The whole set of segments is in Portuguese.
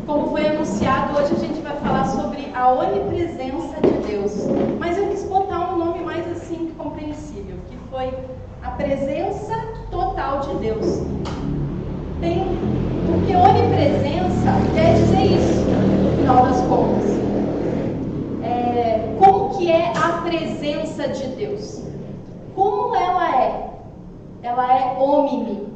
Como foi anunciado, hoje a gente vai falar sobre a onipresença de Deus. Mas eu quis botar um nome mais assim compreensível, que foi a presença total de Deus. Porque onipresença quer dizer isso, no final das contas. Como que é a presença de Deus? Como ela é? Ela é homine.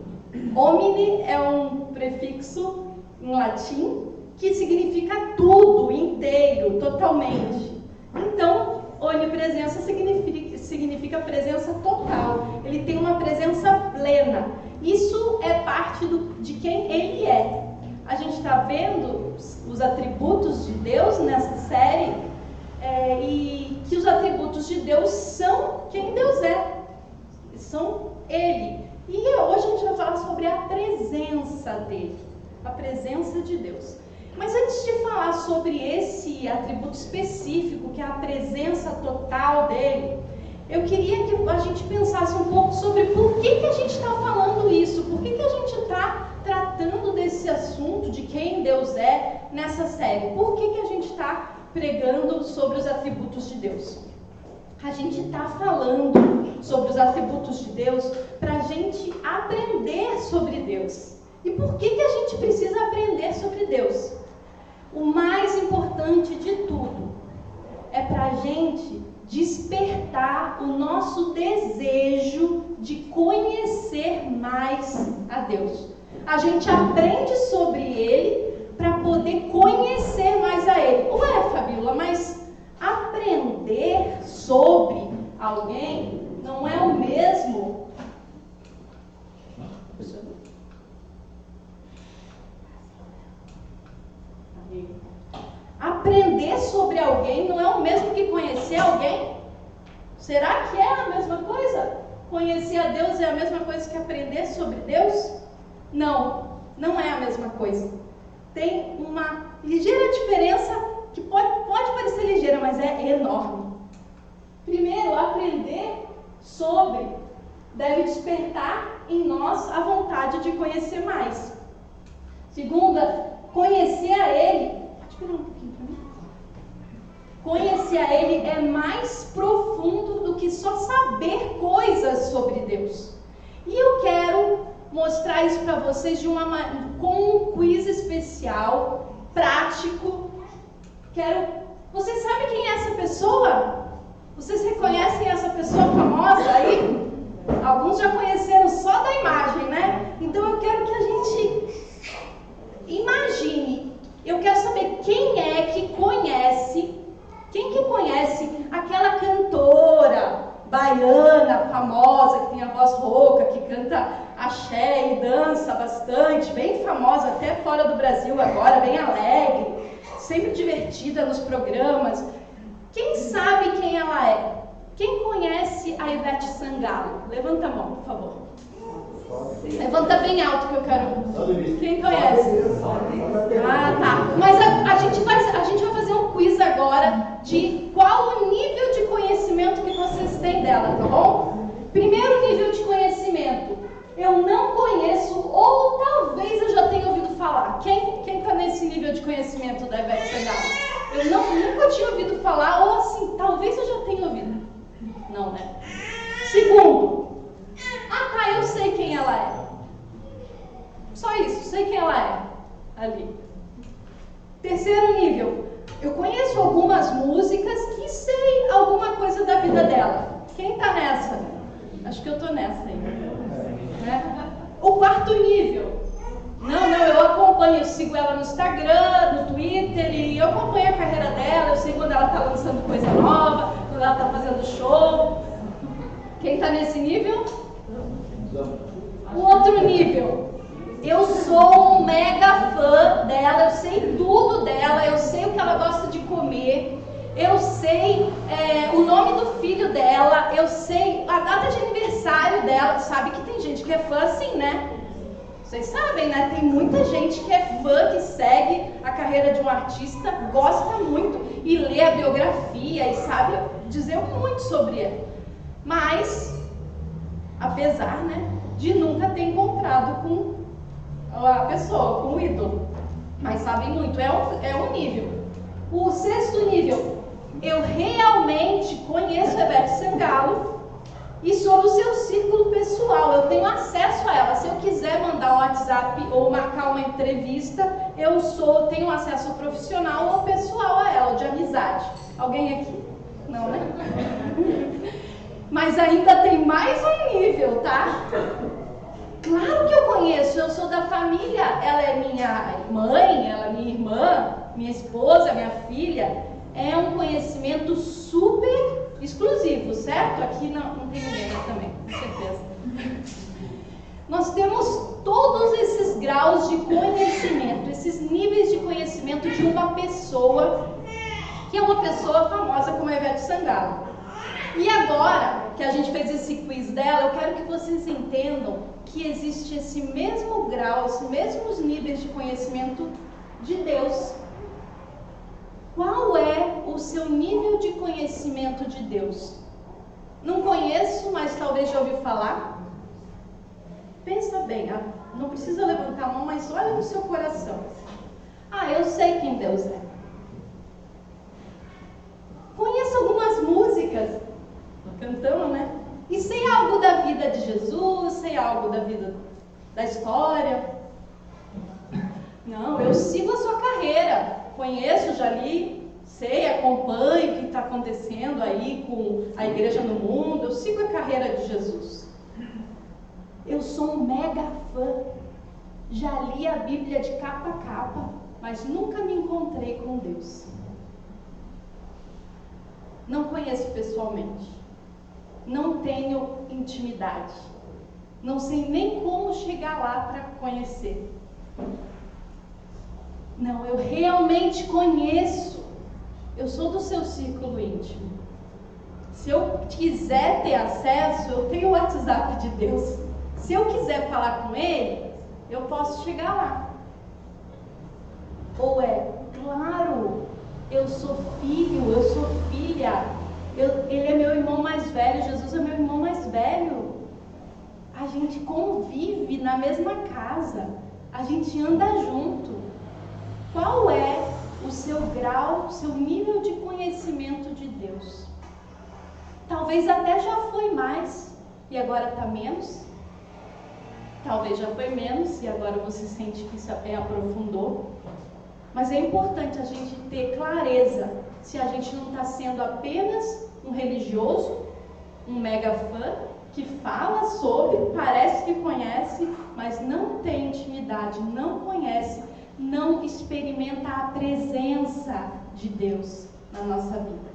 Homine é um prefixo em latim que significa tudo, inteiro, totalmente. Então, onipresença significa presença total. Ele tem uma presença plena. Isso é parte de quem ele é. A gente está vendo os atributos de Deus nessa série, e que os atributos de Deus são quem Deus é. São ele. E hoje a gente vai falar sobre a presença dele. A presença de Deus. Mas antes de falar sobre esse atributo específico, que é a presença total dele, eu queria que a gente pensasse um pouco sobre por que a gente está falando isso, por que a gente está tratando desse assunto de quem Deus é nessa série, por que a gente está pregando sobre os atributos de Deus. A gente está falando sobre os atributos de Deus para a gente aprender sobre Deus. E por que a gente precisa aprender sobre Deus? O mais importante de tudo é para a gente despertar o nosso desejo de conhecer mais a Deus. A gente aprende sobre Ele para poder conhecer mais a Ele. Ué, Fabíola, mas aprender sobre alguém não é o mesmo? Aprender sobre alguém não é o mesmo que conhecer alguém? Será que é a mesma coisa? Conhecer a Deus é a mesma coisa que aprender sobre Deus? Não, não é a mesma coisa. Tem uma ligeira diferença que pode parecer ligeira, mas é enorme. Primeiro, aprender sobre deve despertar em nós a vontade de conhecer mais. Segunda, conhecer a Ele. Pode pegar um pouquinho para mim? Conhecer a Ele é mais profundo do que só saber coisas sobre Deus. E eu quero mostrar isso para vocês com um quiz especial, prático. Vocês sabem quem é essa pessoa? Vocês reconhecem essa pessoa famosa aí? Alguns já conheceram só da imagem, né? Então eu quero que a gente imagine. Eu quero saber quem que conhece aquela cantora baiana famosa, que tem a voz rouca, que canta axé e dança bastante, bem famosa até fora do Brasil agora, bem alegre, sempre divertida nos programas. Quem sabe quem ela é? Quem conhece a Ivete Sangalo? Levanta a mão, por favor. Levanta bem alto que eu quero. Quem conhece? Ah, tá. Mas a gente vai fazer um quiz agora de qual o nível de conhecimento que vocês têm dela, tá bom? Primeiro nível de conhecimento. Eu não conheço, ou talvez eu já tenha ouvido falar. Quem está nesse nível de conhecimento da Ivete Sangalo? Eu nunca tinha ouvido falar, ou assim, talvez eu já tenha ouvido. Não, né? Segundo. Eu sei quem ela é. Só isso, sei quem ela é. Ali. Terceiro nível. Eu conheço algumas músicas e sei alguma coisa da vida dela. Quem tá nessa? Acho que eu tô nessa aí. Né? O quarto nível. Não, eu acompanho, eu sigo ela no Instagram, no Twitter, e eu acompanho a carreira dela, eu sei quando ela tá lançando coisa nova, quando ela tá fazendo show. Quem tá nesse nível? O outro nível, eu sou um mega fã dela, eu sei tudo dela, eu sei o que ela gosta de comer, eu sei o nome do filho dela, eu sei a data de aniversário dela. Sabe que tem gente que é fã assim, né? Vocês sabem, né? Tem muita gente que é fã, que segue a carreira de um artista, gosta muito e lê a biografia e sabe dizer muito sobre ele. Mas, apesar, né, de nunca ter encontrado com a pessoa, com o ídolo. mas sabem muito. É um nível. O 6º nível, eu realmente conheço a Ivete Sangalo e sou do seu círculo pessoal, eu tenho acesso a ela. Se eu quiser mandar um WhatsApp ou marcar uma entrevista, tenho acesso profissional ou pessoal a ela, de amizade. Alguém aqui? Não, né? Mas ainda tem mais um nível, tá? Claro que eu conheço, eu sou da família, ela é minha mãe, ela é minha irmã, minha esposa, minha filha. É um conhecimento super exclusivo, certo? Aqui não tem ninguém também, com certeza. Nós temos todos esses graus de conhecimento, esses níveis de conhecimento de uma pessoa, que é uma pessoa famosa como a Ivete Sangalo. E agora que a gente fez esse quiz dela, eu quero que vocês entendam que existe esse mesmo grau, esses mesmos níveis de conhecimento de Deus. Qual é o seu nível de conhecimento de Deus? Não conheço, mas talvez já ouvi falar. Pensa bem, não precisa levantar a mão, mas olha no seu coração. Eu sei quem Deus é. Conheço algumas músicas, cantando, né? E sei algo da vida de Jesus, sei algo da vida da história. Não, eu sigo a sua carreira, conheço, já li, sei, acompanho o que está acontecendo aí com a igreja no mundo, eu sigo a carreira de Jesus. Eu sou um mega fã, já li a Bíblia de capa a capa, mas nunca me encontrei com Deus. Não conheço pessoalmente, não tenho intimidade, não sei nem como chegar lá para conhecer. Não, eu realmente conheço, eu sou do seu círculo íntimo. Se eu quiser ter acesso, eu tenho o WhatsApp de Deus. Se eu quiser falar com Ele, eu posso chegar lá. Ou claro, eu sou filho, eu sou filha, Ele é meu irmão mais velho, Jesus é meu irmão mais velho. A gente convive na mesma casa, a gente anda junto. Qual é o seu grau, o seu nível de conhecimento de Deus? Talvez até já foi mais e agora está menos. Talvez já foi menos e agora você sente que isso aprofundou. Mas é importante a gente ter clareza se a gente não está sendo apenas um religioso, um mega fã, que fala sobre, parece que conhece, mas não tem intimidade, não conhece, não experimenta a presença de Deus na nossa vida.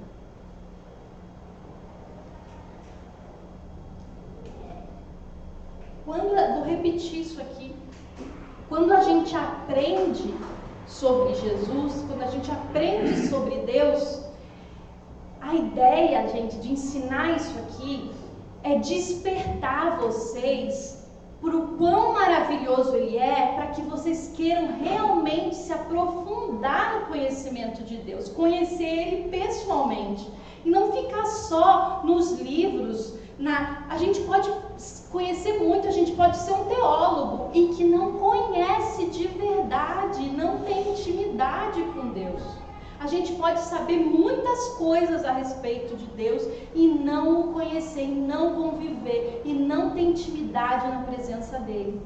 Vou repetir isso aqui. Quando a gente aprende sobre Jesus, quando a gente aprende sobre Deus, a ideia, gente, de ensinar isso aqui é despertar vocês por o quão maravilhoso Ele é, para que vocês queiram realmente se aprofundar no conhecimento de Deus, conhecer Ele pessoalmente, e não ficar só nos livros. A gente pode conhecer muito, a gente pode ser um teólogo e que não conhece de verdade, não tem intimidade com Deus. A gente pode saber muitas coisas a respeito de Deus e não o conhecer, e não conviver, e não ter intimidade na presença dEle.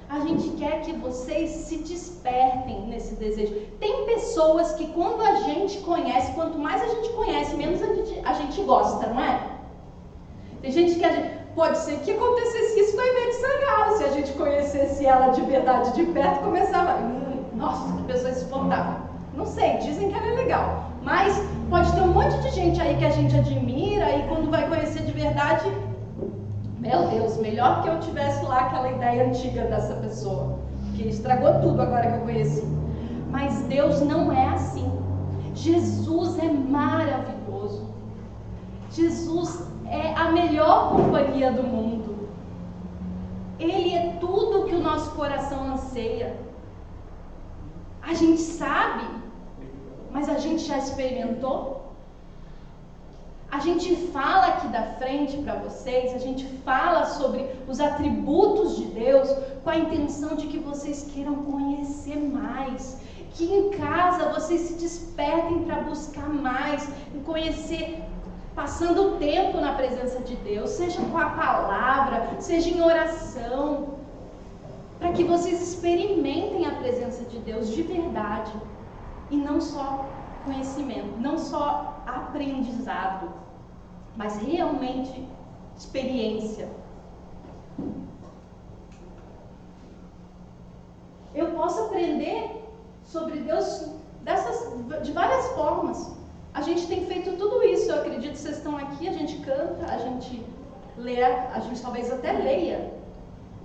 A gente quer que vocês se despertem nesse desejo. Tem pessoas que quando a gente conhece, quanto mais a gente conhece, menos a gente gosta, não é? Tem gente que pode ser que acontecesse isso com a Ivete Sangalo, se a gente conhecesse ela de verdade de perto, começava, nossa, que pessoa insuportável. Não sei, dizem que ela é legal, mas pode ter um monte de gente aí que a gente admira e quando vai conhecer de verdade, meu Deus, melhor que eu tivesse lá aquela ideia antiga dessa pessoa, que estragou tudo agora que eu conheci. Mas Deus não é assim. Jesus é maravilhoso. Jesus é a melhor companhia do mundo. Ele é tudo que o nosso coração anseia. A gente sabe, mas a gente já experimentou? A gente fala aqui da frente para vocês, a gente fala sobre os atributos de Deus com a intenção de que vocês queiram conhecer mais, que em casa vocês se despertem para buscar mais, e conhecer, passando tempo na presença de Deus, seja com a palavra, seja em oração, para que vocês experimentem a presença de Deus de verdade, e não só conhecimento, não só aprendizado, mas realmente experiência. Eu posso aprender sobre Deus de várias formas. A gente tem feito tudo isso, eu acredito que vocês estão aqui, a gente canta, a gente lê, a gente talvez até leia,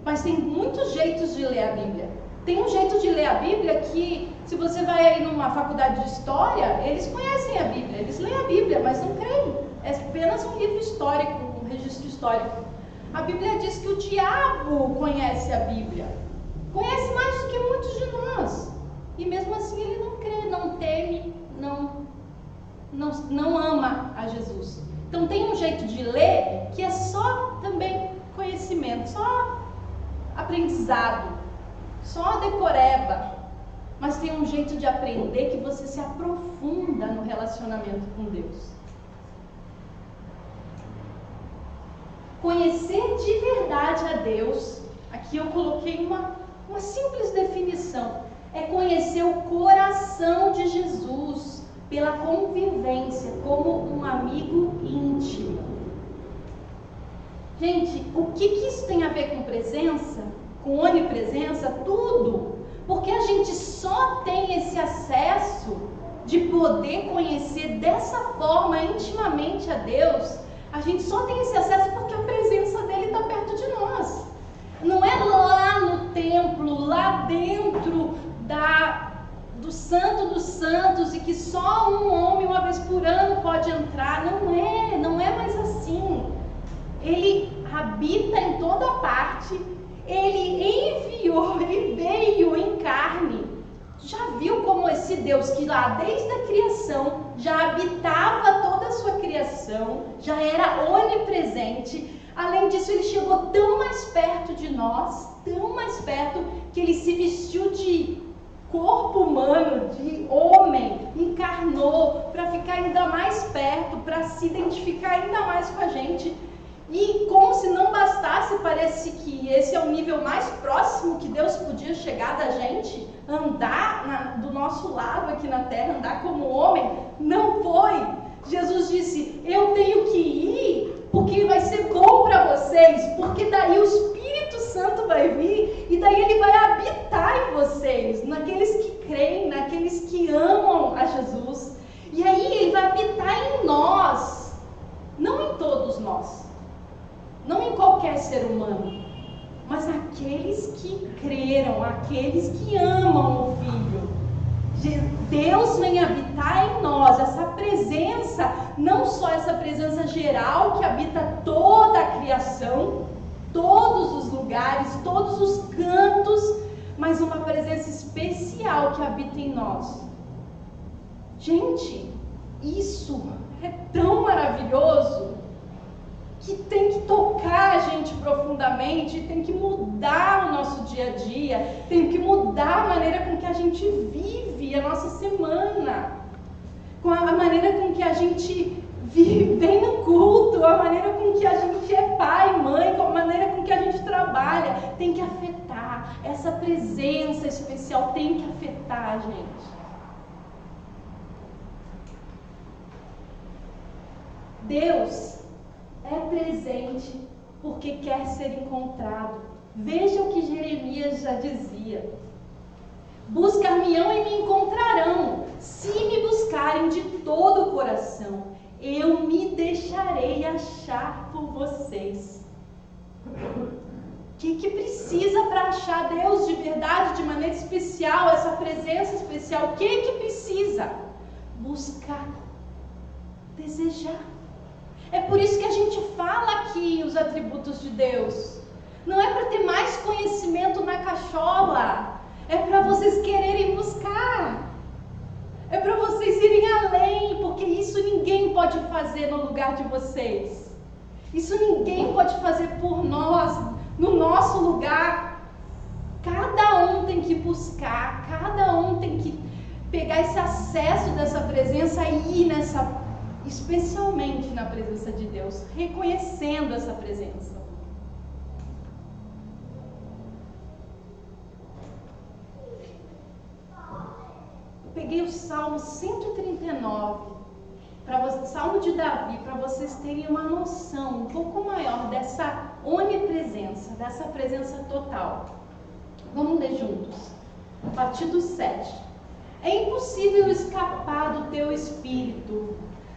mas tem muitos jeitos de ler a Bíblia. Tem um jeito de ler a Bíblia que, se você vai aí numa faculdade de história, eles conhecem a Bíblia, eles leem a Bíblia, mas não creem. É apenas um livro histórico, um registro histórico. A Bíblia diz que o diabo conhece a Bíblia. Conhece mais do que muitos de nós. E mesmo assim ele não crê, não teme, não ama a Jesus. Então tem um jeito de ler que é só também conhecimento, só aprendizado, só decoreba. Mas tem um jeito de aprender que você se aprofunda no relacionamento com Deus. Conhecer de verdade a Deus, aqui eu coloquei uma simples definição, é conhecer o coração de Jesus pela convivência, como um amigo íntimo. Gente, o que isso tem a ver com presença, com onipresença? Tudo! Porque a gente só tem esse acesso de poder conhecer dessa forma intimamente a Deus. A gente só tem esse acesso porque a presença dele está perto de nós. Não é lá no templo, lá dentro do Santo dos Santos, e que só um homem uma vez por ano pode entrar. Não é mais assim. Ele habita em toda parte. Ele enviou, ele veio em carne. Já viu como esse Deus que lá desde a criação já habitava toda a sua criação, já era onipresente. Além disso, ele chegou tão mais perto de nós, tão mais perto, que ele se vestiu de corpo humano, de homem, encarnou para ficar ainda mais perto, para se identificar ainda mais com a gente. E como se não bastasse, parece que esse é o nível mais próximo que Deus podia chegar da gente, andar do nosso lado aqui na terra, andar como homem. Não foi. Jesus disse, eu tenho que ir, porque vai ser bom para vocês, porque daí o Espírito Santo vai vir, e daí ele vai habitar em vocês, naqueles que creem, naqueles que amam a Jesus. E aí ele vai habitar em nós, não em todos nós, não em qualquer ser humano, mas aqueles que creram, aqueles que amam o Filho. Deus vem habitar em nós, essa presença, não só essa presença geral que habita toda a criação, todos os lugares, todos os cantos, mas uma presença especial que habita em nós. Gente, isso é tão maravilhoso que tem que tocar a gente profundamente, tem que mudar o nosso dia a dia, tem que mudar a maneira com que a gente vive a nossa semana, com a maneira com que a gente vem no culto, a maneira com que a gente é pai, mãe, com a maneira com que a gente trabalha, tem que afetar. Essa presença especial tem que afetar a gente. Deus é presente porque quer ser encontrado. Veja o que Jeremias já dizia. Buscar-me-ão e me encontrarão, se me buscarem de todo o coração. Eu me deixarei achar por vocês. O que precisa para achar Deus de verdade, de maneira especial, essa presença especial? O que precisa? Buscar, desejar. É por isso que a gente fala aqui os atributos de Deus. Não é para ter mais conhecimento na cachola. É para vocês quererem buscar. É para vocês irem além, porque isso isso ninguém pode fazer no lugar de vocês. Isso ninguém pode fazer por nós, no nosso lugar. Cada um tem que buscar, cada um tem que pegar esse acesso dessa presença e ir nessa, especialmente na presença de Deus, reconhecendo essa presença. Eu peguei o Salmo 139, Salmo de Davi, para vocês terem uma noção um pouco maior dessa onipresença, dessa presença total. Vamos ler juntos. A partir do 7. É impossível escapar do teu espírito.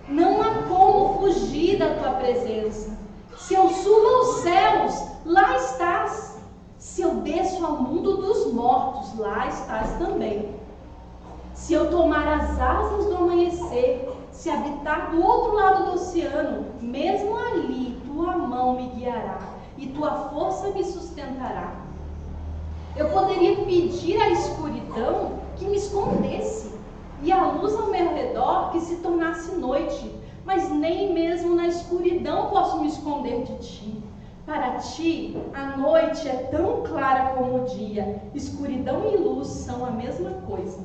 Não há como fugir da tua presença. Se eu subo aos céus, lá estás. Se eu desço ao mundo dos mortos, lá estás também. Se eu tomar as asas do amanhecer, se habitar do outro lado do oceano, mesmo ali tua mão me guiará e tua força me sustentará. Eu poderia pedir à escuridão que me escondesse e à luz ao meu redor que se tornasse noite, mas nem mesmo na escuridão posso me esconder de ti. Para ti, a noite é tão clara como o dia, escuridão e luz são a mesma coisa.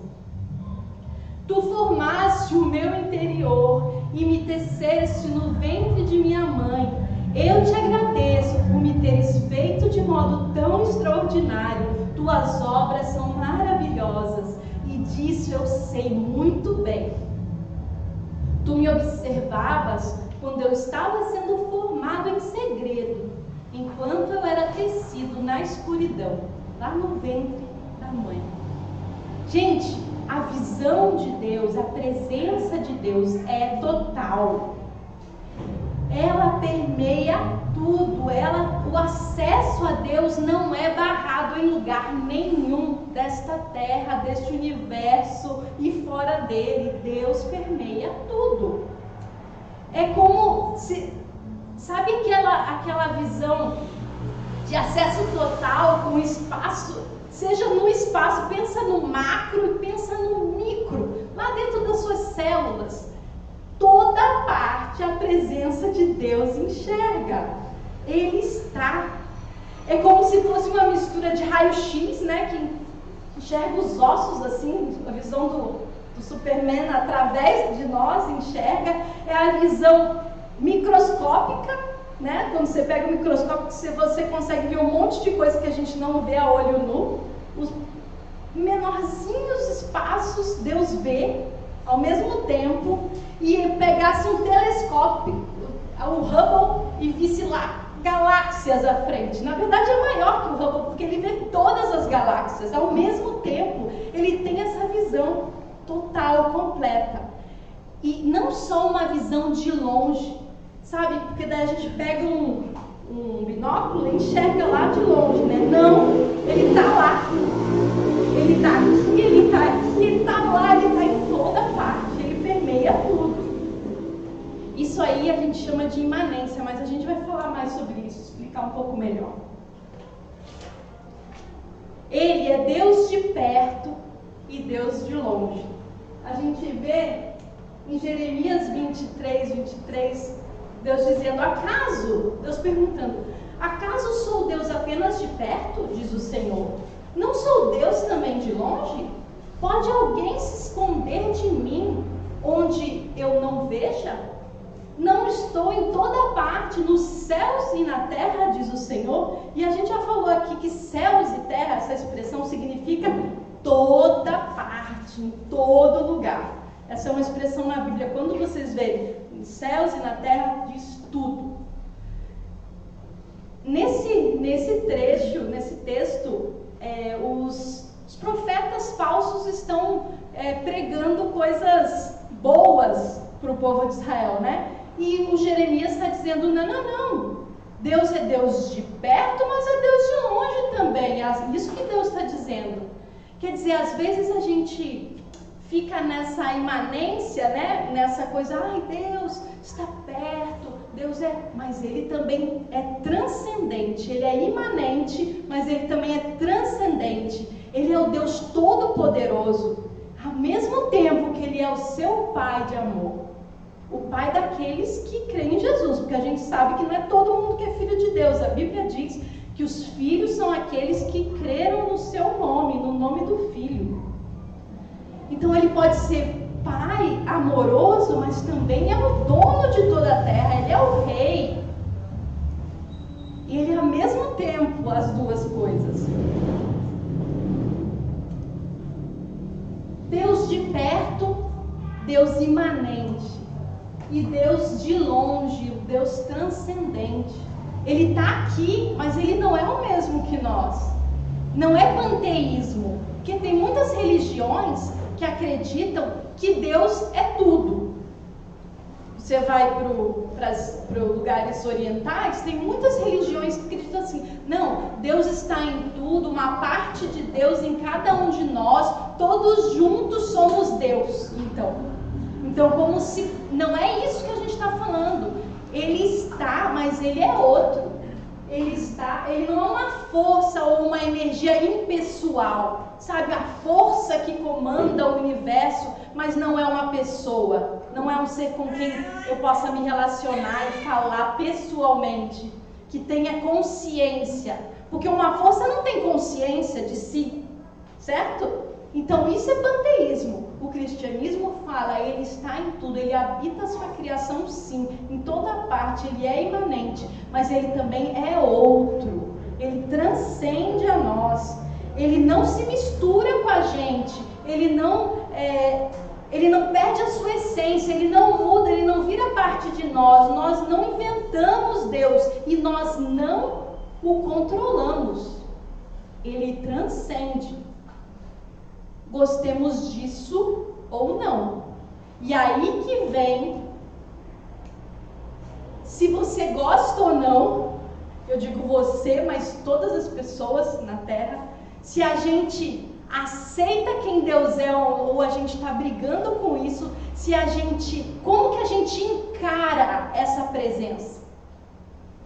Tu formaste o meu interior e me teceste no ventre de minha mãe. Eu te agradeço por me teres feito de modo tão extraordinário. Tuas obras são maravilhosas e disso eu sei muito bem. Tu me observavas quando eu estava sendo formado em segredo, enquanto eu era tecido na escuridão, lá no ventre da mãe. Gente, a visão de Deus, a presença de Deus é total. Ela permeia tudo, o acesso a Deus não é barrado em lugar nenhum desta terra, deste universo e fora dele. Deus permeia tudo. É como se, sabe aquela visão de acesso total com o espaço? Seja no espaço, pensa no macro e pensa no micro, lá dentro das suas células. Toda parte a presença de Deus enxerga. Ele está. É como se fosse uma mistura de raio-x, né? Que enxerga os ossos assim, a visão do Superman através de nós enxerga. É a visão microscópica, né? Quando você pega o microscópio, você consegue ver um monte de coisa que a gente não vê a olho nu. Os menorzinhos espaços Deus vê ao mesmo tempo, e pegasse um telescópio, o Hubble, e visse lá galáxias à frente. Na verdade é maior que o Hubble, porque ele vê todas as galáxias ao mesmo tempo. Ele tem essa visão total, completa. E não só uma visão de longe, sabe? Porque daí a gente pega um binóculo e enxerga lá de longe, né? Não, ele está lá. Ele está aqui, ele está aqui, ele está lá, ele está em toda parte. Ele permeia tudo. Isso aí a gente chama de imanência, mas a gente vai falar mais sobre isso, explicar um pouco melhor. Ele é Deus de perto e Deus de longe. A gente vê em Jeremias 23, Deus dizendo, Deus perguntando, acaso sou Deus apenas de perto, diz o Senhor? Não sou Deus também de longe? Pode alguém se esconder de mim onde eu não veja? Não estou em toda parte, nos céus e na terra, diz o Senhor. E a gente já falou aqui que céus e terra, essa expressão significa toda parte, em todo lugar. Essa é uma expressão na Bíblia. Quando vocês verem céus e na terra, diz tudo. Nesse trecho, nesse texto, os profetas falsos estão pregando coisas boas para o povo de Israel, né? E o Jeremias está dizendo, não, Deus é Deus de perto, mas é Deus de longe também. É isso que Deus está dizendo. Quer dizer, às vezes a gente fica nessa imanência, né? Nessa coisa, Deus está perto, Deus mas Ele também é transcendente. Ele é imanente, mas Ele também é transcendente. Ele é o Deus Todo-Poderoso, ao mesmo tempo que Ele é o seu Pai de amor. O Pai daqueles que creem em Jesus, porque a gente sabe que não é todo mundo que é filho de Deus. A Bíblia diz que os filhos são aqueles que creram no seu nome, no nome do Filho. Então ele pode ser Pai amoroso, mas também é o dono de toda a terra, ele é o Rei. E ele é ao mesmo tempo as duas coisas. Deus de perto, Deus imanente. E Deus de longe, o Deus transcendente. Ele está aqui, mas ele não é o mesmo que nós. Não é panteísmo. Porque tem muitas religiões que acreditam que Deus é tudo. Você vai para lugares orientais, tem muitas religiões que acreditam assim, não, Deus está em tudo, uma parte de Deus em cada um de nós, todos juntos somos Deus. Então como se, não é isso que a gente está falando, ele está, mas ele é outro. Ele não é uma força ou uma energia impessoal, sabe? A força que comanda o universo, mas não é uma pessoa, não é um ser com quem eu possa me relacionar e falar pessoalmente, que tenha consciência, porque uma força não tem consciência de si, certo? Então isso é panteísmo. O cristianismo fala, ele está em tudo, ele habita a sua criação sim, em toda parte, ele é imanente, mas ele também é outro, ele transcende a nós, ele não se mistura com a gente, ele não perde a sua essência, ele não muda, ele não vira parte de nós não inventamos Deus e nós não o controlamos, ele transcende. Gostemos disso ou não. E aí que vem, se você gosta ou não, eu digo você, mas todas as pessoas na Terra, se a gente aceita quem Deus é ou a gente está brigando com isso, como que a gente encara essa presença?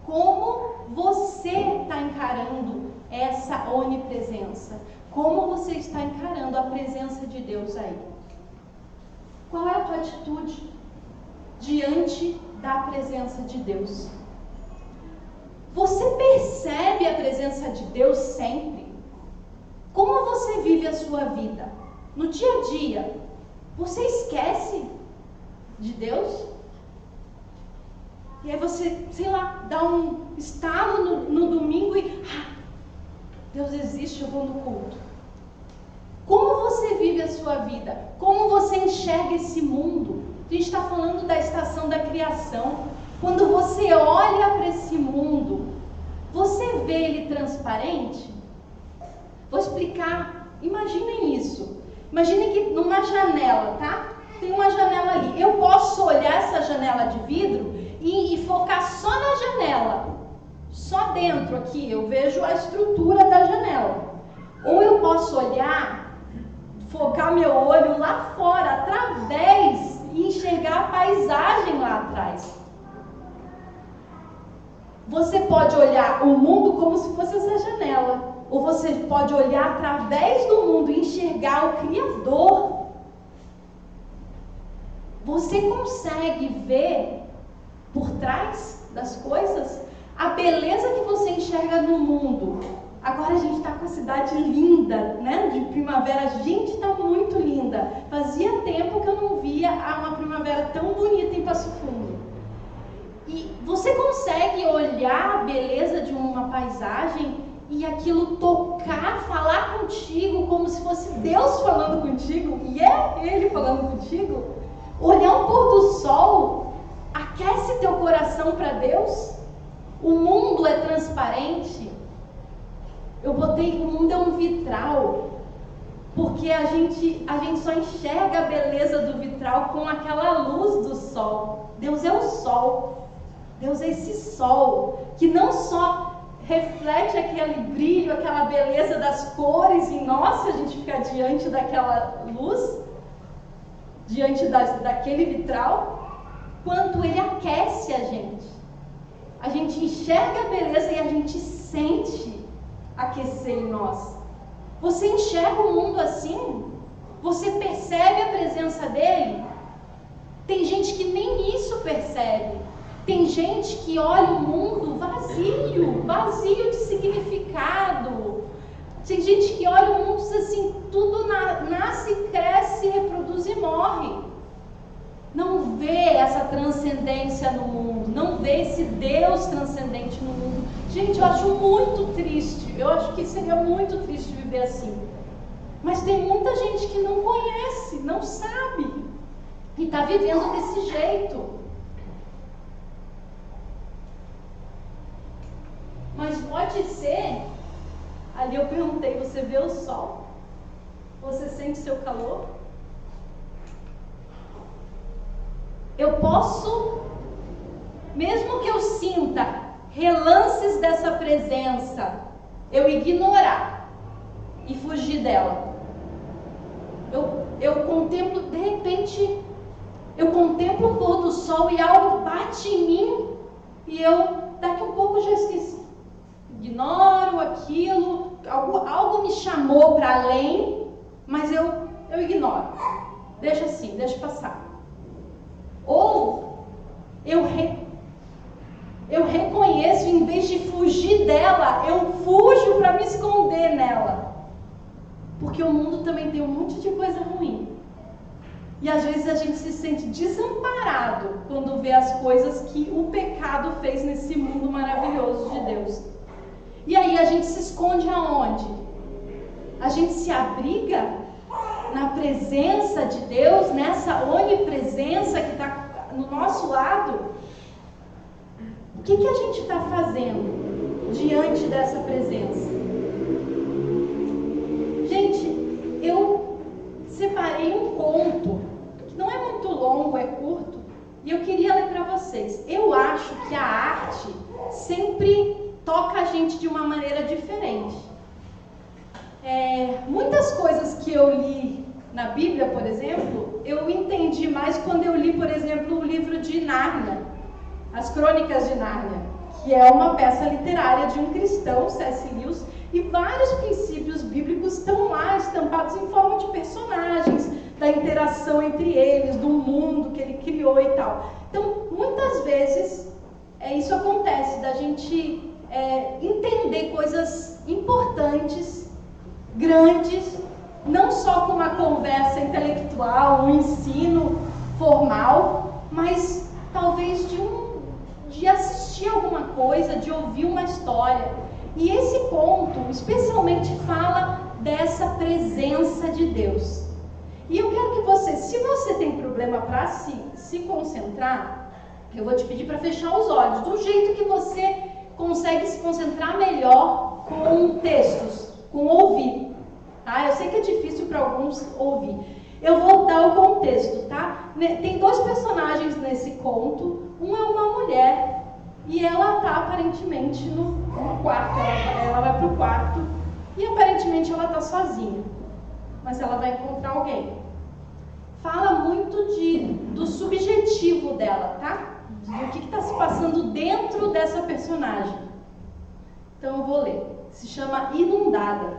Como você está encarando essa onipresença? Como você está encarando a presença de Deus aí? Qual é a tua atitude diante da presença de Deus? Você percebe a presença de Deus sempre? Como você vive a sua vida? No dia a dia, você esquece de Deus? E aí você, dá um estalo no domingo e... Deus existe, eu vou no culto. Como você vive a sua vida? Como você enxerga esse mundo? A gente está falando da estação da criação. Quando você olha para esse mundo, você vê ele transparente? Vou explicar. Imaginem isso. Imaginem que numa janela, tá? Tem uma janela ali. Eu posso olhar essa janela de vidro e focar só na janela. Só dentro aqui eu vejo a estrutura da janela. Ou eu posso olhar, focar meu olho lá fora, através, e enxergar a paisagem lá atrás. Você pode olhar o mundo como se fosse essa janela. Ou você pode olhar através do mundo e enxergar o Criador. Você consegue ver por trás das coisas a beleza que você enxerga no mundo. Agora a gente está com a cidade linda, né? De primavera, a gente está muito linda. Fazia tempo que eu não via uma primavera tão bonita em Passo Fundo. E você consegue olhar a beleza de uma paisagem e aquilo tocar, falar contigo como se fosse Deus falando contigo, e é Ele falando contigo? Olhar um pôr do sol aquece teu coração para Deus? O mundo é transparente. O mundo é um vitral, porque a gente só enxerga a beleza do vitral com aquela luz do sol. Deus é o sol. Deus é esse sol que não só reflete aquele brilho, aquela beleza das cores em nós, se a gente ficar diante daquela luz, diante daquele vitral, quanto ele aquece a gente. A gente enxerga a beleza e a gente sente aquecer em nós. Você enxerga o mundo assim? Você percebe a presença dele? Tem gente que nem isso percebe. Tem gente que olha o mundo vazio de significado. Tem gente que olha o mundo e diz assim, tudo nasce, cresce, reproduz e morre. Não vê essa transcendência no mundo, não vê esse Deus transcendente no mundo. Gente, eu acho muito triste, eu acho que seria muito triste viver assim. Mas tem muita gente que não conhece, não sabe, e está vivendo desse jeito. Mas pode ser, ali eu perguntei, você vê o sol? Você sente seu calor? Eu posso, mesmo que eu sinta relances dessa presença, eu ignorar e fugir dela. Eu contemplo, de repente, eu contemplo o pôr do sol e algo bate em mim e eu, daqui a um pouco, já esqueci. Ignoro aquilo, algo me chamou para além, mas eu ignoro. Deixa assim, deixa passar. Ou eu reconheço, em vez de fugir dela, eu fujo para me esconder nela. Porque o mundo também tem um monte de coisa ruim. E às vezes a gente se sente desamparado quando vê as coisas que o pecado fez nesse mundo maravilhoso de Deus. E aí a gente se esconde aonde? A gente se abriga na presença de Deus, nessa onipresença que está no nosso lado. O que a gente está fazendo diante dessa presença? Gente, eu separei um conto, que não é muito longo, é curto, e eu queria ler para vocês. Eu acho que a arte sempre toca a gente de uma maneira diferente. Muitas coisas que eu li na Bíblia, por exemplo, eu entendi mais quando eu li, por exemplo, o livro de Nárnia, As Crônicas de Nárnia, que é uma peça literária de um cristão, C.S. Lewis, e vários princípios bíblicos estão lá estampados em forma de personagens, da interação entre eles, do mundo que ele criou e tal. Então, muitas vezes, isso acontece, da gente entender coisas importantes, grandes, não só com uma conversa intelectual, um ensino formal, mas talvez de assistir alguma coisa, de ouvir uma história. E esse conto especialmente fala dessa presença de Deus. E eu quero que você, se você tem problema para se concentrar, eu vou te pedir para fechar os olhos, do jeito que você consegue se concentrar melhor com textos, com ouvir. Tá? Eu sei que é difícil para alguns ouvir. Eu vou dar o contexto, tá? Tem dois personagens nesse conto. Um é uma mulher e ela está aparentemente no quarto. Ela vai para o quarto e aparentemente ela está sozinha. Mas ela vai encontrar alguém. Fala muito do subjetivo dela, tá? Do que está se passando dentro dessa personagem. Então eu vou ler. Se chama Inundada.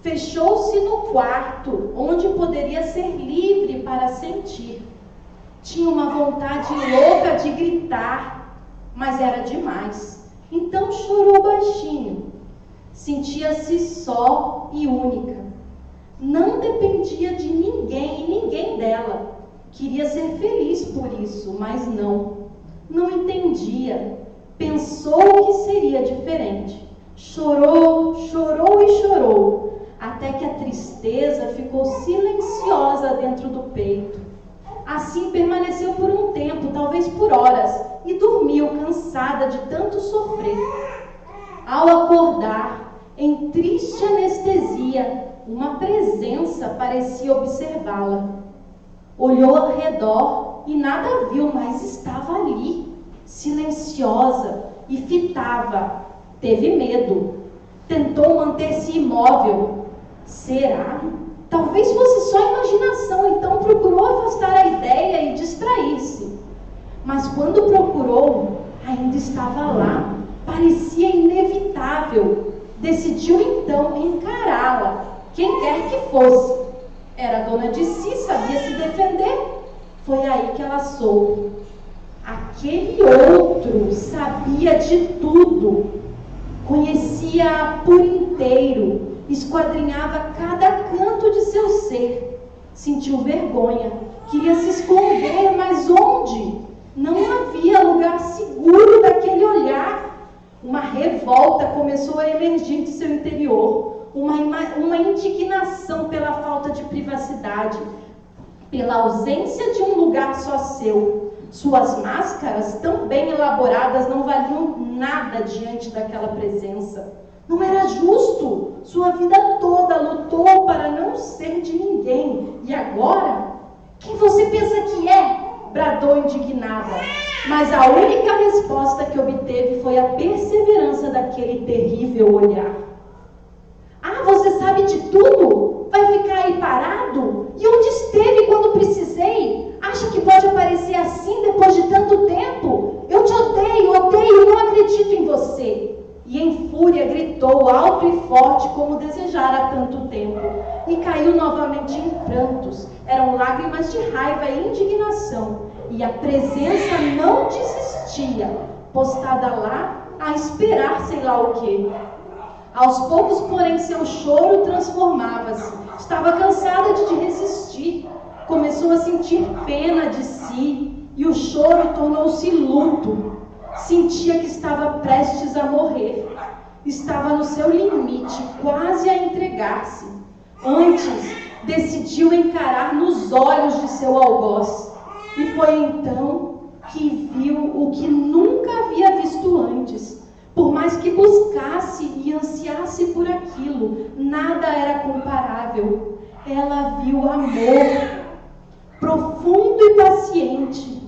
Fechou-se no quarto, onde poderia ser livre para sentir. Tinha uma vontade louca de gritar, mas era demais. Então chorou baixinho. Sentia-se só e única. Não dependia de ninguém e ninguém dela. Queria ser feliz por isso, mas não entendia. Pensou que seria diferente. Chorou, chorou e chorou, até que a tristeza ficou silenciosa dentro do peito. Assim permaneceu por um tempo, talvez por horas, e dormiu cansada de tanto sofrer. Ao acordar, em triste anestesia, uma presença parecia observá-la. Olhou ao redor e nada viu, mas estava ali, silenciosa, e fitava. Teve medo. Tentou manter-se imóvel. Será? Talvez fosse só imaginação, então procurou afastar a ideia e distrair-se. Mas quando procurou, ainda estava lá. Parecia inevitável. Decidiu então encará-la, quem quer que fosse. Era dona de si, sabia se defender. Foi aí que ela soube. Aquele outro sabia de tudo, conhecia-a por inteiro, esquadrinhava cada canto de seu ser. Sentiu vergonha, queria se esconder, mas onde? Não havia lugar seguro daquele olhar. Uma revolta começou a emergir de seu interior, uma indignação pela falta de privacidade, pela ausência de um lugar só seu. Suas máscaras, tão bem elaboradas, não valiam nada diante daquela presença. Não era justo. Sua vida toda lutou para não ser de ninguém. E agora? Quem você pensa que é? Bradou indignada. Mas a única resposta que obteve foi a perseverança daquele terrível olhar. Ah, você sabe de tudo? Vai ficar aí parado? E onde esteve quando precisei? Acha que pode aparecer assim depois de tanto tempo? Eu te odeio, não acredito em você. E em fúria gritou alto e forte como desejara há tanto tempo. E caiu novamente em prantos. Eram lágrimas de raiva e indignação. E a presença não desistia, postada lá a esperar sei lá o quê. Aos poucos, porém, seu choro transformava-se. Estava cansada de resistir. Começou a sentir pena de si. E o choro tornou-se luto. Sentia que estava prestes a morrer. Estava no seu limite, quase a entregar-se. Antes, decidiu encarar nos olhos de seu algoz. E foi então que viu o que nunca havia visto antes. Por mais que buscasse e ansiasse por aquilo, nada era comparável. Ela viu amor, profundo e paciente,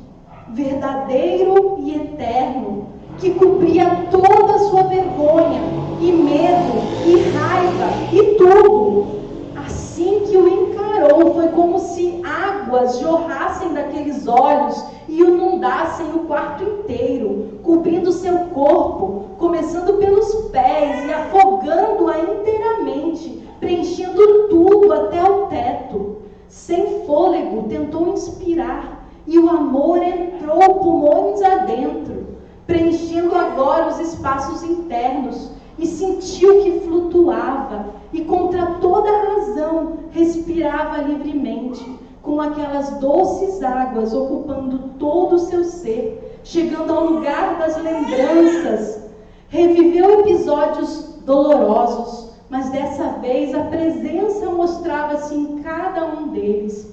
verdadeiro e eterno, que cobria toda a sua vergonha, e medo, e raiva, e tudo. Assim que o encarou, foi como se águas jorrassem daqueles olhos e inundassem o quarto inteiro, cobrindo seu corpo, começando pelos pés e afogando-a inteiramente, preenchendo tudo até o teto. Sem fôlego, tentou inspirar, e o amor entrou pulmões adentro, preenchendo agora os espaços internos, e sentiu que flutuava, e contra toda razão respirava livremente, com aquelas doces águas ocupando todo o seu ser, chegando ao lugar das lembranças. Reviveu episódios dolorosos, mas dessa vez a presença mostrava-se em cada um deles.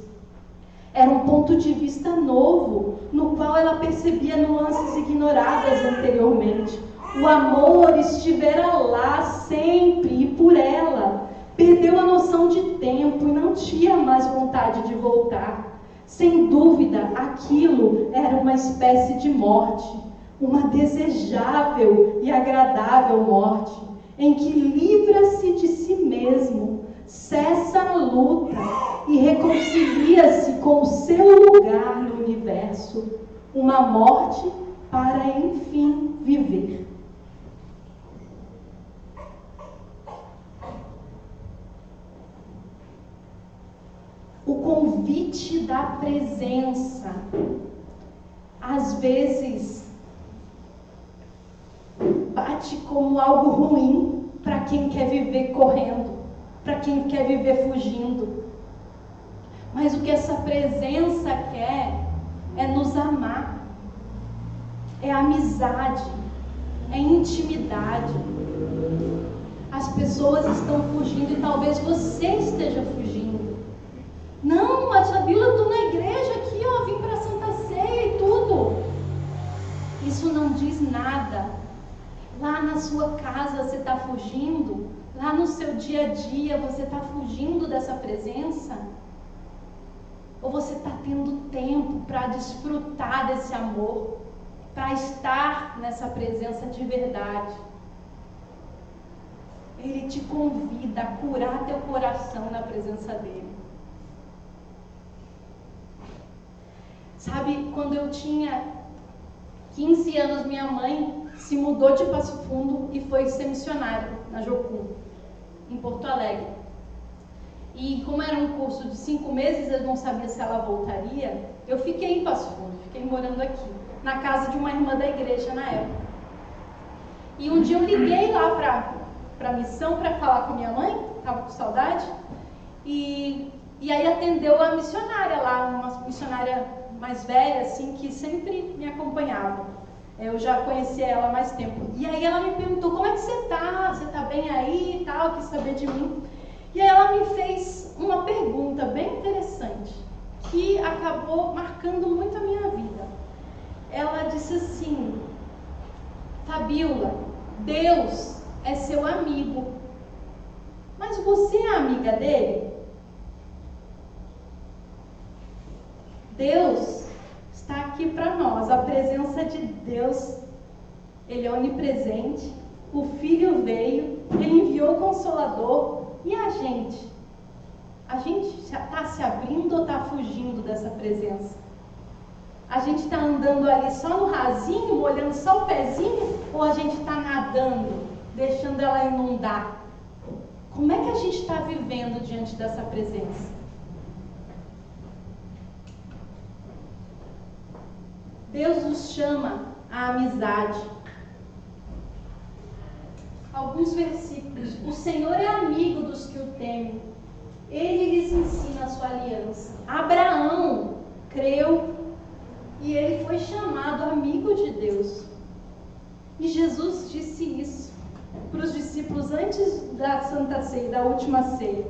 Era um ponto de vista novo, no qual ela percebia nuances ignoradas anteriormente. O amor estivera lá sempre e por ela. Perdeu a noção de tempo e não tinha mais vontade de voltar. Sem dúvida, aquilo era uma espécie de morte, uma desejável e agradável morte, em que livra-se de si mesmo, cessa a luta e reconcilia-se com o seu lugar no universo. Uma morte para, enfim, viver. O convite da presença, às vezes, bate como algo ruim para quem quer viver correndo, para quem quer viver fugindo. Mas o que essa presença quer é nos amar, é amizade, é intimidade. As pessoas estão fugindo e talvez você esteja fugindo. Não, a Fabíola, eu estou na igreja aqui, ó, vim para a Santa Ceia e tudo. Isso não diz nada. Lá na sua casa você está fugindo? Lá no seu dia a dia você está fugindo dessa presença? Ou você está tendo tempo para desfrutar desse amor, para estar nessa presença de verdade? Ele te convida a curar teu coração na presença dele. Sabe, quando eu tinha 15 anos, minha mãe se mudou de Passo Fundo e foi ser missionária na Jocum, em Porto Alegre. E como era um curso de 5 meses, eu não sabia se ela voltaria, eu fiquei em Passo Fundo, fiquei morando aqui, na casa de uma irmã da igreja na época. E um dia eu liguei lá para a missão para falar com minha mãe, estava com saudade, e aí atendeu a missionária lá, uma missionária mais velha, assim, que sempre me acompanhava. Eu já conhecia ela há mais tempo. E aí ela me perguntou, como é que você está? Você está bem aí e tal? Quis saber de mim. E aí ela me fez uma pergunta bem interessante, que acabou marcando muito a minha vida. Ela disse assim, Fabíola, Deus é seu amigo, mas você é amiga dele? Deus está aqui para nós, a presença de Deus, Ele é onipresente, o Filho veio, Ele enviou o Consolador, e a gente? A gente está se abrindo ou está fugindo dessa presença? A gente está andando ali só no rasinho, molhando só o pezinho, ou a gente está nadando, deixando ela inundar? Como é que a gente está vivendo diante dessa presença? Deus nos chama à amizade. Alguns versículos. O Senhor é amigo dos que o temem. Ele lhes ensina a sua aliança. Abraão creu e ele foi chamado amigo de Deus. E Jesus disse isso para os discípulos antes da Santa Ceia, da última ceia.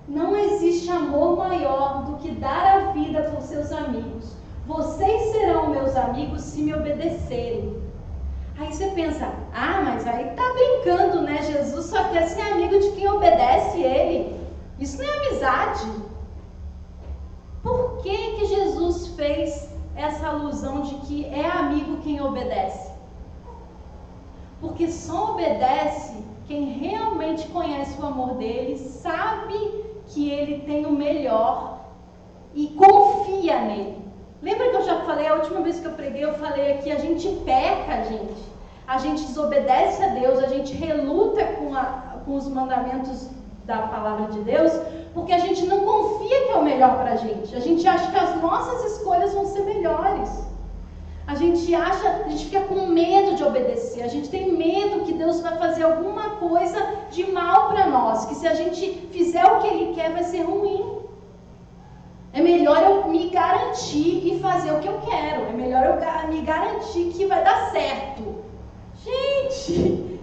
Não existe amor maior do que dar a vida por seus amigos. Vocês serão meus amigos se me obedecerem. Aí você pensa, mas aí tá brincando, né? Jesus só quer ser amigo de quem obedece ele. Isso não é amizade. Por que Jesus fez essa alusão de que é amigo quem obedece? Porque só obedece quem realmente conhece o amor dele, sabe que ele tem o melhor e confia nele. Lembra que eu já falei, a última vez que eu preguei, eu falei aqui, a gente peca, gente. A gente desobedece a Deus, a gente reluta com os mandamentos da palavra de Deus, porque a gente não confia que é o melhor pra gente. A gente acha que as nossas escolhas vão ser melhores. A gente fica com medo de obedecer, a gente tem medo que Deus vai fazer alguma coisa de mal para nós, que se a gente fizer o que Ele quer vai ser ruim. É melhor eu me garantir e fazer o que eu quero. É melhor eu me garantir que vai dar certo. Gente,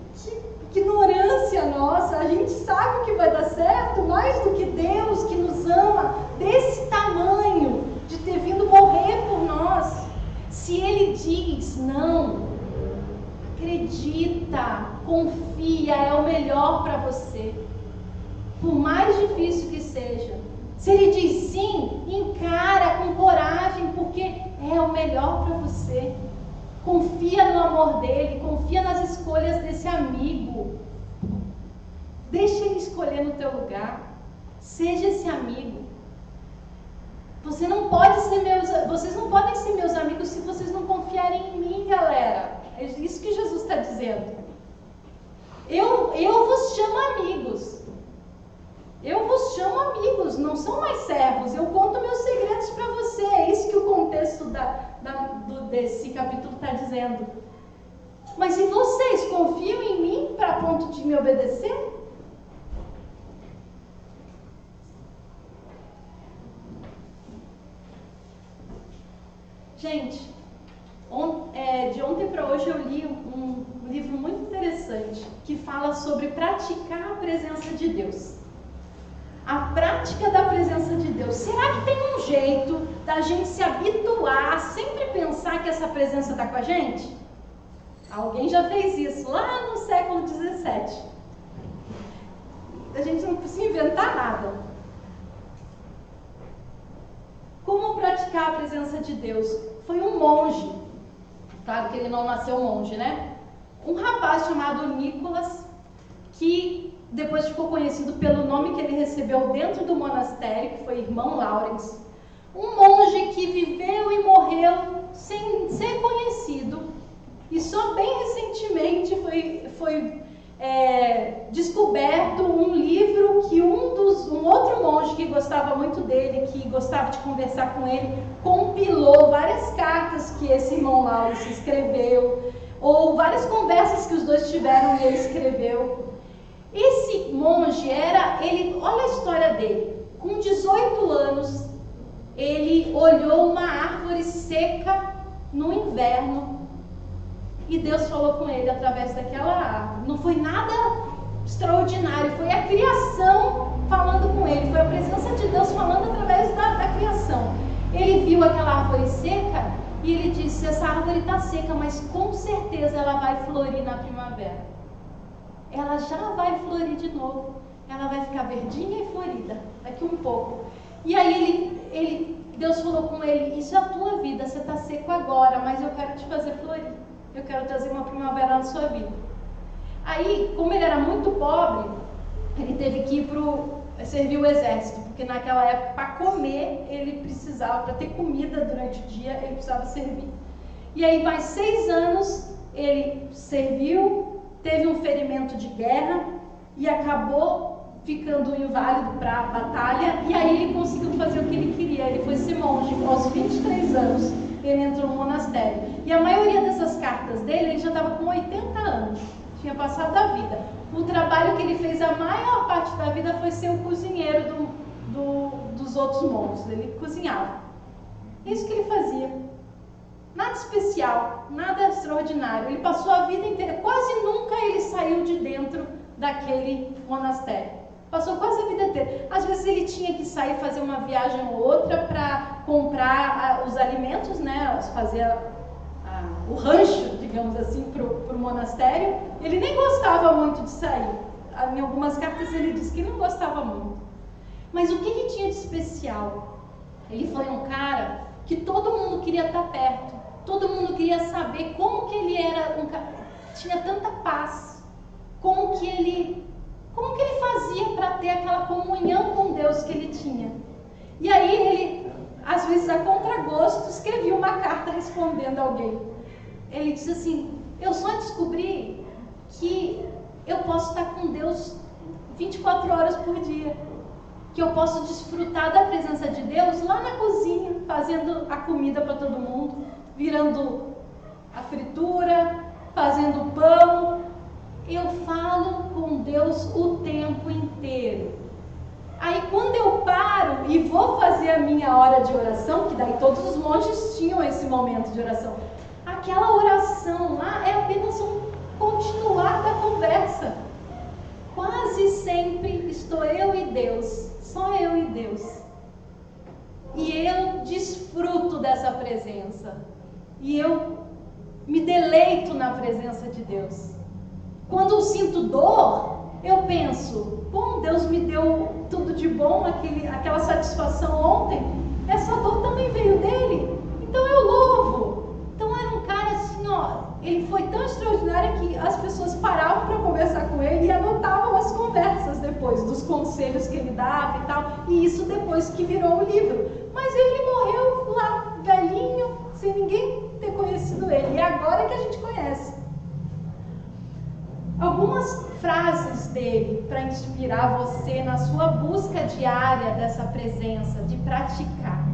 que ignorância nossa. A gente sabe o que vai dar certo mais do que Deus, que nos ama desse tamanho, de ter vindo morrer por nós. Se Ele diz não, acredita, confia, é o melhor para você. Por mais difícil que seja. Se Ele diz sim, encara com coragem, porque é o melhor para você. Confia no amor dele, confia nas escolhas desse amigo. Deixa Ele escolher no teu lugar. Seja esse amigo. Vocês não podem ser meus amigos se vocês não confiarem em mim, galera. É isso que Jesus está dizendo. Eu vos chamo amigos. Eu vos chamo amigos, não são mais servos. Eu conto meus segredos para você. É isso que o contexto desse capítulo está dizendo. Mas e vocês confiam em mim para ponto de me obedecer? Gente, de ontem para hoje eu li um livro muito interessante que fala sobre praticar a presença de Deus. A prática da presença de Deus. Será que tem um jeito da gente se habituar a sempre pensar que essa presença está com a gente? Alguém já fez isso lá no século XVII. A gente não precisa inventar nada. Como praticar a presença de Deus? Foi um monge, claro que ele não nasceu monge, né? Um rapaz chamado Nicolas, que depois ficou conhecido pelo nome que ele recebeu dentro do monastério, que foi Irmão Laurens. Um monge que viveu e morreu sem ser conhecido. E só bem recentemente foi descoberto um livro que um outro monge que gostava muito dele, que gostava de conversar com ele, compilou várias cartas que esse irmão Laurence escreveu, ou várias conversas que os dois tiveram e ele escreveu. Esse monge olha a história dele, com 18 anos, ele olhou uma árvore seca no inverno e Deus falou com ele através daquela árvore. Não foi nada extraordinário, foi a criação falando com ele, foi a presença de Deus falando através da criação. Ele viu aquela árvore seca e ele disse: essa árvore está seca, mas com certeza ela vai florir na primavera. Ela já vai florir de novo, ela vai ficar verdinha e florida daqui um pouco. E aí Deus falou com ele: isso é a tua vida, você está seco agora, mas eu quero te fazer florir, eu quero trazer uma primavera na sua vida. Aí, como ele era muito pobre, ele teve que ir servir o exército, porque naquela época, para comer, ele precisava, para ter comida durante o dia, ele precisava servir. E aí, mais 6 anos, ele serviu, teve um ferimento de guerra e acabou ficando inválido para a batalha, e aí ele conseguiu fazer o que ele queria. Ele foi ser monge. Aos 23 anos, ele entrou no monastério. E a maioria dessas cartas dele, ele já estava com 80 anos, tinha passado da vida. O trabalho que ele fez a maior parte da vida foi ser o cozinheiro dos outros monges. Ele cozinhava. Isso que ele fazia. Nada especial, nada extraordinário. Ele passou a vida inteira, quase nunca ele saiu de dentro daquele monastério. Passou quase a vida inteira. Às vezes ele tinha que sair, fazer uma viagem ou outra para comprar os alimentos, né? Fazer o rancho, digamos assim, para o monastério. Ele nem gostava muito de sair. Em algumas cartas ele disse que não gostava muito. Mas o que tinha de especial? Ele foi um cara que todo mundo queria estar perto. Todo mundo queria saber como que ele era, tinha tanta paz. Como que ele fazia para ter aquela comunhão com Deus que ele tinha. E aí ele, às vezes a contragosto, escrevia uma carta respondendo a alguém. Ele disse assim: eu só descobri que eu posso estar com Deus 24 horas por dia. Que eu posso desfrutar da presença de Deus lá na cozinha, fazendo a comida para todo mundo, virando a fritura, fazendo pão. Eu falo com Deus o tempo inteiro. Aí quando eu paro e vou fazer a minha hora de oração, que daí todos os monges tinham esse momento de oração, aquela oração lá é apenas um continuar da conversa. Quase sempre estou eu e Deus, só eu e Deus. E eu desfruto dessa presença. E eu me deleito na presença de Deus. Quando eu sinto dor, eu penso: bom, Deus me deu tudo de bom, aquela satisfação ontem, essa dor também veio dele, então eu louvo. Então era um cara assim, ó, ele foi tão extraordinário que as pessoas paravam para conversar com ele e anotavam as conversas depois, dos conselhos que ele dava e tal, e isso depois que virou o livro. Mas ele morreu lá, velhinho, sem ninguém ter conhecido ele, e agora que a gente conhece. Algumas frases dele para inspirar você na sua busca diária dessa presença, de praticar.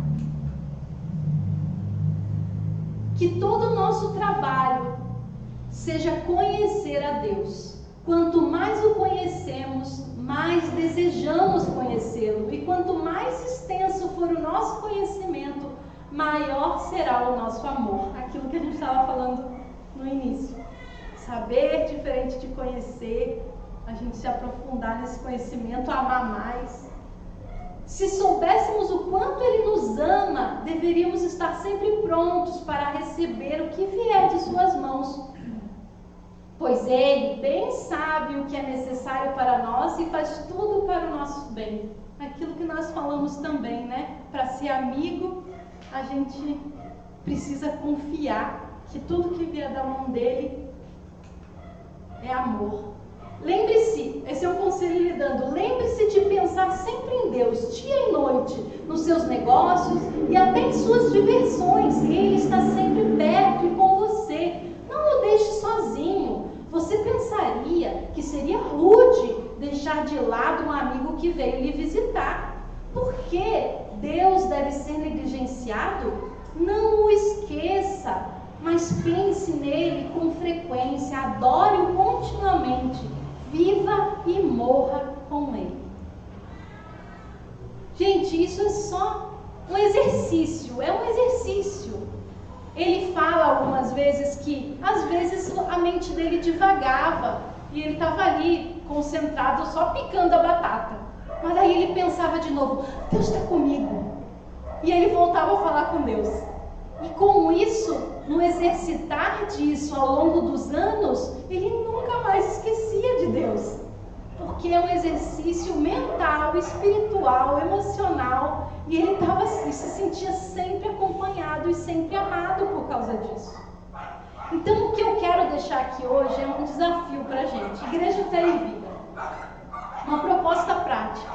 Que todo o nosso trabalho seja conhecer a Deus. Quanto mais o conhecemos, mais desejamos conhecê-lo. E quanto mais extenso for o nosso conhecimento, maior será o nosso amor. Aquilo que a gente estava falando no início. Saber diferente de conhecer, a gente se aprofundar nesse conhecimento, amar mais. Se soubéssemos o quanto Ele nos ama, deveríamos estar sempre prontos para receber o que vier de suas mãos. Pois Ele bem sabe o que é necessário para nós e faz tudo para o nosso bem. Aquilo que nós falamos também, né? Para ser amigo, a gente precisa confiar que tudo que vier da mão dEle é amor. Lembre-se, esse é um conselho lhe dando, lembre-se de pensar sempre em Deus, dia e noite, nos seus negócios e até em suas diversões. Ele está sempre perto e com você. Não o deixe sozinho. Você pensaria que que seria rude deixar de lado um amigo que veio lhe visitar. Por que Deus deve ser negligenciado? Não o esqueça, mas pense nele com frequência, adore-o continuamente, viva e morra com ele. Gente, isso é só um exercício, é um exercício. Ele fala algumas vezes que, às vezes, a mente dele divagava e ele estava ali, concentrado, só picando a batata. Mas aí ele pensava de novo, Deus está comigo. E ele voltava a falar com Deus. E com isso, no exercitar disso ao longo dos anos, ele nunca mais esquecia de Deus. Porque é um exercício mental, espiritual, emocional, e ele se sentia sempre acompanhado e sempre amado por causa disso. Então, o que eu quero deixar aqui hoje é um desafio para a gente. Igreja Fé e Vida. Uma proposta prática.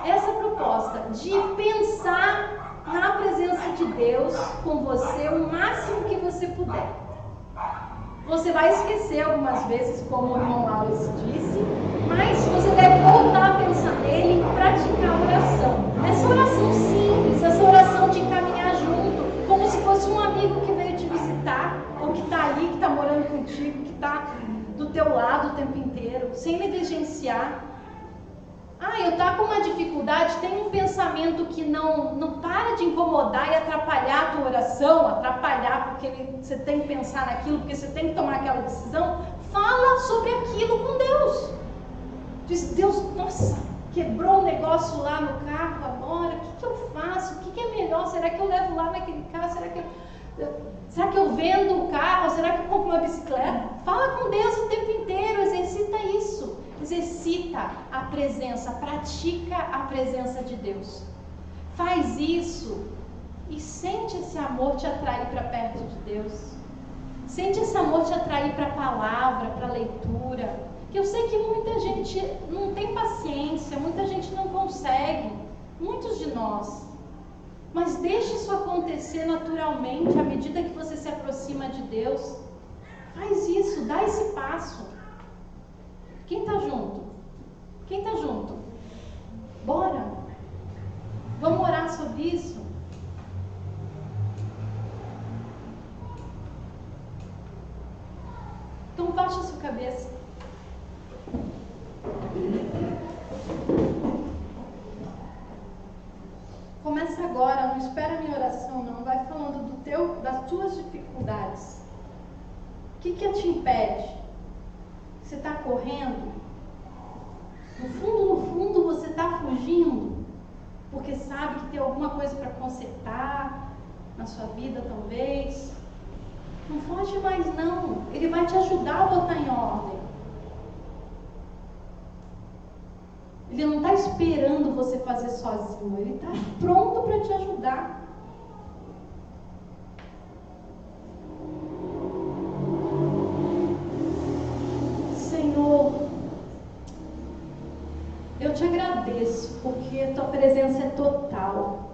Essa proposta de pensar na presença de Deus com você o máximo que você puder. Você vai esquecer algumas vezes, como o irmão Wallace disse, mas você deve voltar a pensar nele e praticar a oração. Essa oração simples, essa oração de caminhar junto, como se fosse um amigo que veio te visitar, ou que está ali, que está morando contigo, que está do teu lado o tempo inteiro, sem negligenciar. Eu estou com uma dificuldade, tem um pensamento que não para de incomodar e atrapalhar a tua oração, atrapalhar porque você tem que pensar naquilo, porque você tem que tomar aquela decisão. Fala sobre aquilo com Deus. Diz, Deus, nossa, quebrou um negócio lá no carro agora, o que eu faço? O que é melhor? Será que eu levo lá naquele carro? Será que eu vendo o carro? Será que eu compro uma bicicleta? Fala com Deus o tempo inteiro, exercita isso. Exercita a presença, pratica a presença de Deus. Faz isso e sente esse amor te atrair para perto de Deus. Sente esse amor te atrair para a palavra, para a leitura. Que eu sei que muita gente não tem paciência, muita gente não consegue, muitos de nós. Mas deixe isso acontecer naturalmente à medida que você se aproxima de Deus. Faz isso, dá esse passo. Quem está junto? Quem está junto? Bora! Vamos orar sobre isso? Então baixa a sua cabeça. Começa agora, não espera a minha oração não. Vai falando das tuas dificuldades. O que te impede? Você está correndo? No fundo você está fugindo, porque sabe que tem alguma coisa para consertar na sua vida, talvez. Não foge mais não, ele vai te ajudar a botar em ordem. Ele não está esperando você fazer sozinho, ele está pronto para te ajudar. Eu te agradeço porque a tua presença é total.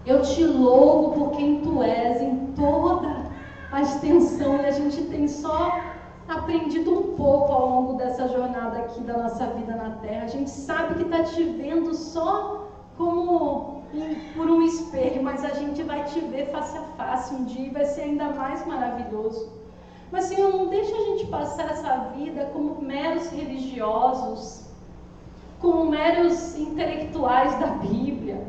Eu te louvo por quem tu és em toda a extensão, e a gente tem só aprendido um pouco ao longo dessa jornada aqui da nossa vida na Terra. A gente sabe que está te vendo só como por um espelho, mas a gente vai te ver face a face um dia e vai ser ainda mais maravilhoso. Mas, Senhor, não deixa a gente passar essa vida como meros religiosos, como meros intelectuais da Bíblia,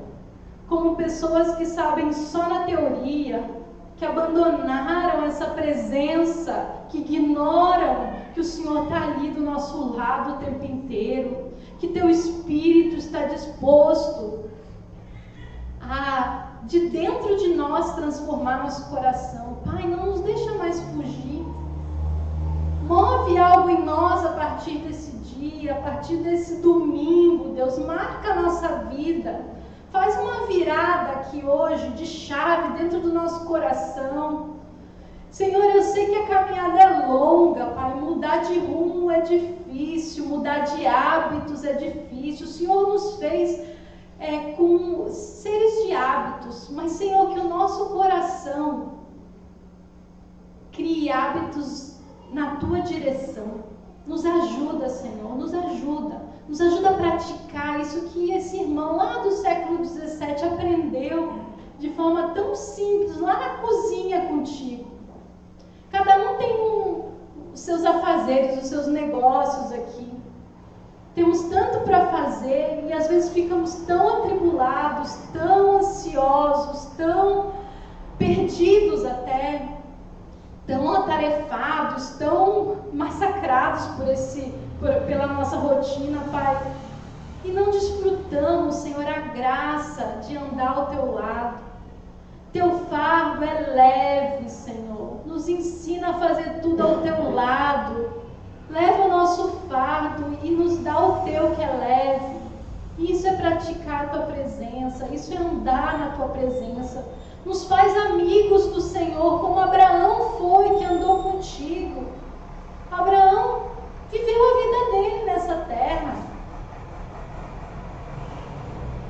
como pessoas que sabem só na teoria, que abandonaram essa presença, que ignoram que o Senhor está ali do nosso lado o tempo inteiro, que teu Espírito está disposto a, de dentro de nós, transformar nosso coração. Pai, não nos deixa mais fugir. Move algo em nós a partir desse dia, a partir desse domingo, Deus, marca a nossa vida. Faz uma virada aqui hoje de chave dentro do nosso coração. Senhor, eu sei que a caminhada é longa, Pai, mudar de rumo é difícil, mudar de hábitos é difícil. O Senhor nos fez com seres de hábitos, mas, Senhor, que o nosso coração crie hábitos na Tua direção. Nos ajuda, Senhor, nos ajuda. Nos ajuda a praticar isso que esse irmão lá do século XVII aprendeu de forma tão simples, lá na cozinha contigo. Cada um tem os seus afazeres, os seus negócios aqui. Temos tanto para fazer e às vezes ficamos tão atribulados, tão ansiosos, tão perdidos até, tão atarefados, tão massacrados pela nossa rotina, Pai. E não desfrutamos, Senhor, a graça de andar ao Teu lado. Teu fardo é leve, Senhor. Nos ensina a fazer tudo ao Teu lado. Leva o nosso fardo e nos dá o Teu que é leve. Isso é praticar a Tua presença, isso é andar na Tua presença. Nos faz amigos do Senhor, como Abraão foi, que andou contigo. Abraão viveu a vida dele nessa terra.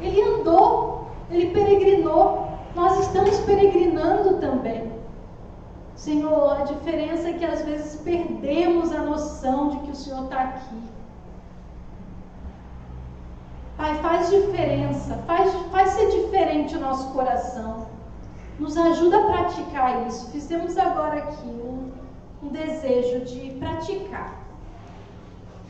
Ele andou, ele peregrinou. Nós estamos peregrinando também. Senhor, a diferença é que às vezes perdemos a noção de que o Senhor está aqui. Pai, faz diferença, faz ser diferente o nosso coração. Nos ajuda a praticar isso. Fizemos agora aqui um desejo de praticar.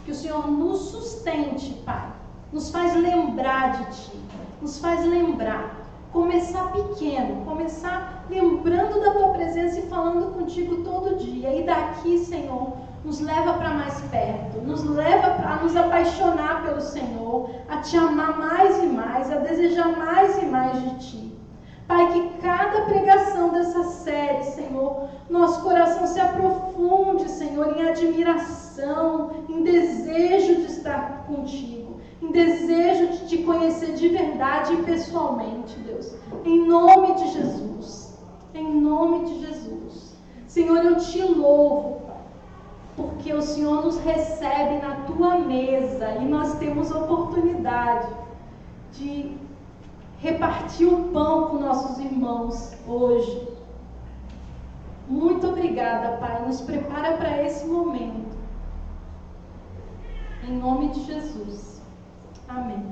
Que o Senhor nos sustente, Pai. Nos faz lembrar de Ti. Nos faz lembrar. Começar pequeno. Começar lembrando da Tua presença e falando contigo todo dia. E daqui, Senhor, nos leva para mais perto. Nos leva a nos apaixonar pelo Senhor. A Te amar mais e mais. A desejar mais e mais de Ti. Pai, que cada pregação dessa série, Senhor, nosso coração se aprofunde, Senhor, em admiração, em desejo de estar contigo, em desejo de Te conhecer de verdade e pessoalmente, Deus. Em nome de Jesus. Em nome de Jesus. Senhor, eu Te louvo, Pai, porque o Senhor nos recebe na Tua mesa e nós temos oportunidade de repartir o pão com nossos irmãos hoje. Muito obrigada, Pai. Nos prepara para esse momento. Em nome de Jesus. Amém.